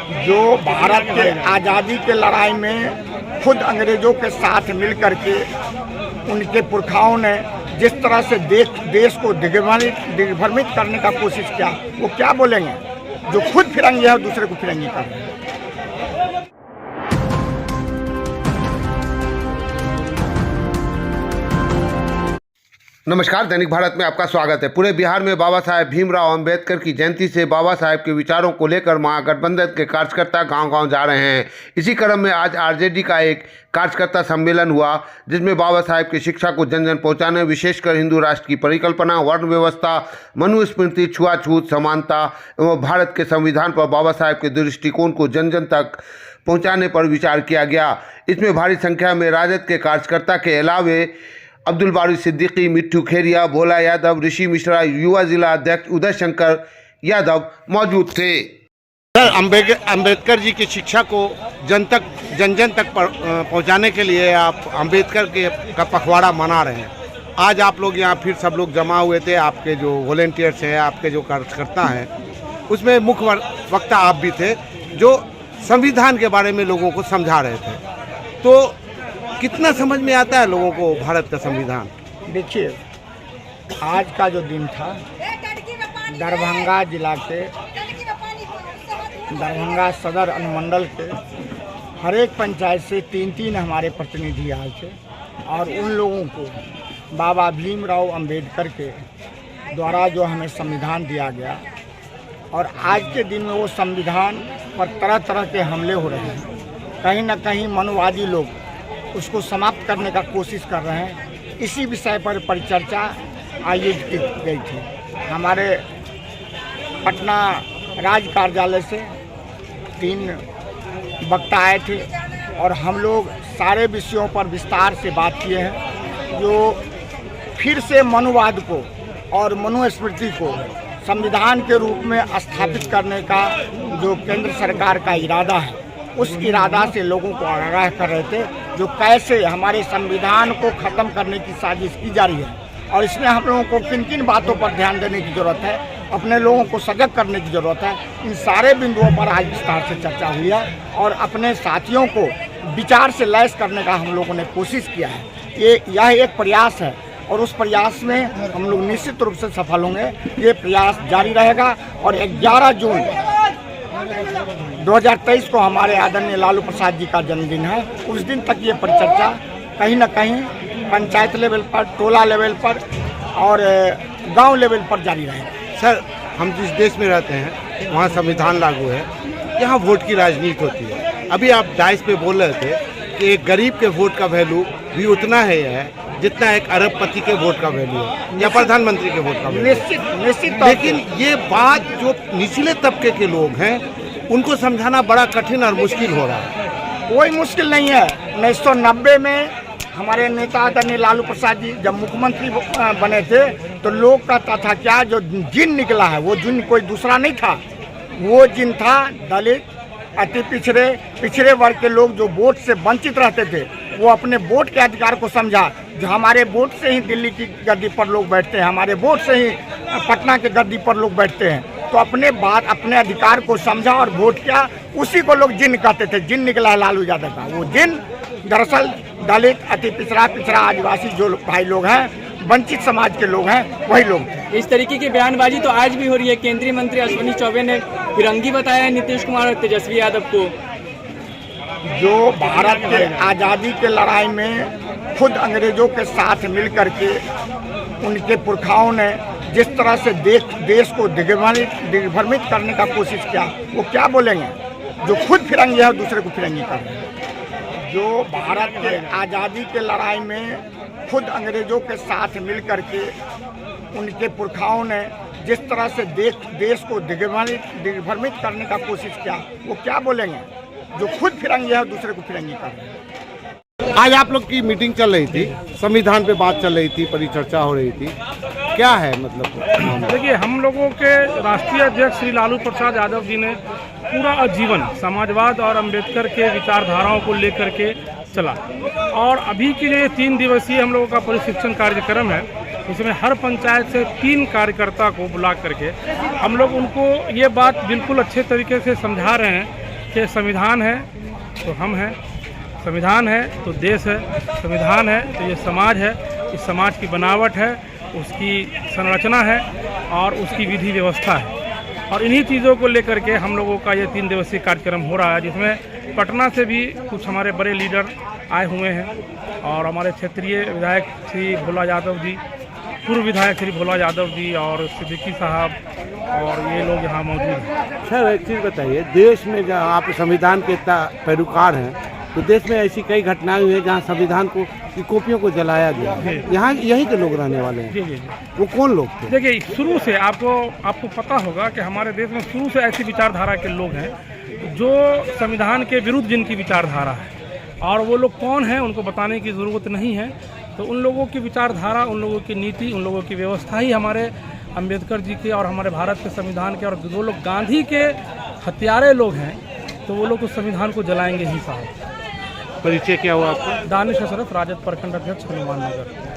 जो भारत के आज़ादी के लड़ाई में खुद अंग्रेज़ों के साथ मिलकर के उनके पुरखाओं ने जिस तरह से देश को दिग्भ्रमित करने का कोशिश किया, वो क्या बोलेंगे जो खुद फिरंगी है और दूसरे को फिरंगी कर रहे हैं। नमस्कार, दैनिक भारत में आपका स्वागत है। पूरे बिहार में बाबा साहेब भीमराव अंबेडकर की जयंती से बाबा साहेब के विचारों को लेकर महागठबंधन के कार्यकर्ता गांव-गांव जा रहे हैं। इसी क्रम में आज आरजेडी का एक कार्यकर्ता सम्मेलन हुआ, जिसमें बाबा साहेब की शिक्षा को जन जन पहुँचाने, विशेषकर हिंदू राष्ट्र की परिकल्पना, वर्ण व्यवस्था, मनुस्मृति, छुआछूत, समानता एवं भारत के संविधान पर बाबा साहेब के दृष्टिकोण को जन जन तक पहुँचाने पर विचार किया गया। इसमें भारी संख्या में राजद के कार्यकर्ता के अलावे अब्दुल बारी सिद्दीकी, मिट्ठू खेरिया, भोला यादव, ऋषि मिश्रा, युवा जिला अध्यक्ष उदय शंकर यादव मौजूद थे। सर, अंबेडकर जी की शिक्षा को जन जन तक पहुंचाने के लिए आप अंबेडकर का पखवाड़ा मना रहे हैं। आज आप लोग यहाँ फिर सब लोग जमा हुए थे, आपके जो वॉलेंटियर्स हैं, आपके जो कार्यकर्ता हैं, उसमें मुख्य वक्ता आप भी थे जो संविधान के बारे में लोगों को समझा रहे थे। तो कितना समझ में आता है लोगों को भारत का संविधान? देखिए, आज का जो दिन था, दरभंगा जिला के दरभंगा सदर अनुमंडल के हर एक पंचायत से तीन हमारे प्रतिनिधि आए थे और उन लोगों को बाबा भीमराव अंबेडकर के द्वारा जो हमें संविधान दिया गया और आज के दिन में वो संविधान पर तरह तरह के हमले हो रहे हैं। कहीं ना कहीं मनोवादी लोग उसको समाप्त करने का कोशिश कर रहे हैं। इसी विषय पर परिचर्चा आयोजित की गई थी। हमारे पटना राज्य कार्यालय से 3 वक्ता आए थे और हम लोग सारे विषयों पर विस्तार से बात किए हैं, जो फिर से मनुवाद को और मनुस्मृति को संविधान के रूप में स्थापित करने का जो केंद्र सरकार का इरादा है, उस इरादा से लोगों को आगाह कर रहे थे, जो कैसे हमारे संविधान को ख़त्म करने की साजिश की जा रही है और इसमें हम लोगों को किन किन बातों पर ध्यान देने की ज़रूरत है, अपने लोगों को सजग करने की ज़रूरत है। इन सारे बिंदुओं पर आज विस्तार से चर्चा हुई है और अपने साथियों को विचार से लैस करने का हम लोगों ने कोशिश किया है। यह एक प्रयास है और उस प्रयास में हम लोग निश्चित रूप से सफल होंगे। ये प्रयास जारी रहेगा और 11 जून 2023 को हमारे आदरणीय लालू प्रसाद जी का जन्मदिन है। उस दिन तक ये परिचर्चा कहीं ना कहीं पंचायत लेवल पर, टोला लेवल पर और गांव लेवल पर जारी रहेगा। सर, हम जिस देश में रहते हैं वहाँ संविधान लागू है, यहाँ वोट की राजनीति होती है। अभी आप डाइस पे बोल रहे थे कि एक गरीब के वोट का वैल्यू भी उतना है जितना एक अरबपति के वोट का वैल्यू है या प्रधानमंत्री के वोट का वैल्यू। निश्चित। लेकिन ये बात जो निचले तबके के लोग हैं उनको समझाना बड़ा कठिन और मुश्किल हो रहा है। कोई मुश्किल नहीं है। 1990 में हमारे नेता आदरणीय लालू प्रसाद जी जब मुख्यमंत्री बने थे तो लोग कहता था क्या जो जिन निकला है वो जिन कोई दूसरा नहीं था, वो जिन था दलित, अति पिछड़े वर्ग के लोग जो वोट से वंचित रहते थे। वो अपने वोट के अधिकार को समझा। जो हमारे वोट से ही दिल्ली की गद्दी पर लोग बैठते हैं, हमारे वोट से ही पटना के गद्दी पर लोग बैठते हैं, तो अपने अधिकार को समझा और वोट किया। उसी को लोग जिन कहते थे। जिन निकला है लालू यादव का। वो जिन दरअसल दलित, अति पिछड़ा आदिवासी जो भाई लोग हैं, वंचित समाज के लोग हैं, वही लोग थे। इस तरीके की बयानबाजी तो आज भी हो रही है। केंद्रीय मंत्री अश्विनी चौबे ने फिरंगी बताया नीतीश कुमार और तेजस्वी यादव को। जो भारत के आज़ादी के लड़ाई में खुद अंग्रेज़ों के साथ मिलकर के उनके पुरखाओं ने जिस तरह से देश को दिग्भ्रमित करने का कोशिश किया, वो क्या बोलेंगे जो खुद फिरंगी है और दूसरे को फिरंगी कर रहे हैं। जो भारत के आज़ादी के लड़ाई में खुद अंग्रेज़ों के साथ मिलकर के उनके पुरखाओं ने जिस तरह से देश को दिग्भ्रमित करने का कोशिश किया, वो क्या बोलेंगे जो खुद फिरंगी है और दूसरे को फिरंगी कर रहे हैं। आज आप लोग की मीटिंग चल रही थी, संविधान पे बात चल रही थी, परिचर्चा हो रही थी, क्या है मतलब? देखिए, हम लोगों के राष्ट्रीय अध्यक्ष श्री लालू प्रसाद यादव जी ने पूरा आजीवन समाजवाद और अंबेडकर के विचारधाराओं को लेकर के चला और अभी की जो 3 दिवसीय हम लोगों का प्रशिक्षण कार्यक्रम है, इसमें हर पंचायत से 3 कार्यकर्ता को बुला करके हम लोग उनको ये बात बिल्कुल अच्छे तरीके से समझा रहे हैं देखिए, संविधान है तो हम हैं, संविधान है तो देश है, संविधान है तो ये समाज है, इस समाज की बनावट है, उसकी संरचना है और उसकी विधि व्यवस्था है। और इन्हीं चीज़ों को लेकर के हम लोगों का ये 3 दिवसीय कार्यक्रम हो रहा है, जिसमें पटना से भी कुछ हमारे बड़े लीडर आए हुए हैं और हमारे क्षेत्रीय विधायक श्री भोला यादव जी, पूर्व विधायक श्री भोला यादव जी और सिद्दीकी साहब और ये लोग यहाँ मौजूद हैं। सर, एक चीज़ बताइए, देश में जहाँ आप संविधान के पैरोकार हैं, तो देश में ऐसी कई घटनाएं हुई हैं जहाँ संविधान को की कॉपियों को जलाया गया। यहाँ यहीं के लोग रहने वाले हैं। जी जी जी। वो कौन लोग थे? देखिए, शुरू से आपको पता होगा कि हमारे देश में शुरू से ऐसी विचारधारा के लोग हैं जो संविधान के विरुद्ध जिनकी विचारधारा है, और वो लोग कौन हैं उनको बताने की ज़रूरत नहीं है। तो उन लोगों की विचारधारा, उन लोगों की नीति, उन लोगों की व्यवस्था ही हमारे अम्बेडकर जी के और हमारे भारत के संविधान के, और जो लोग गांधी के हत्यारे लोग हैं तो वो लोग उस संविधान को जलाएंगे ही साहब। परिचय क्या हुआ आपका? दानिश अशरफ, राजद प्रखंड अध्यक्ष, हनुमान नगर।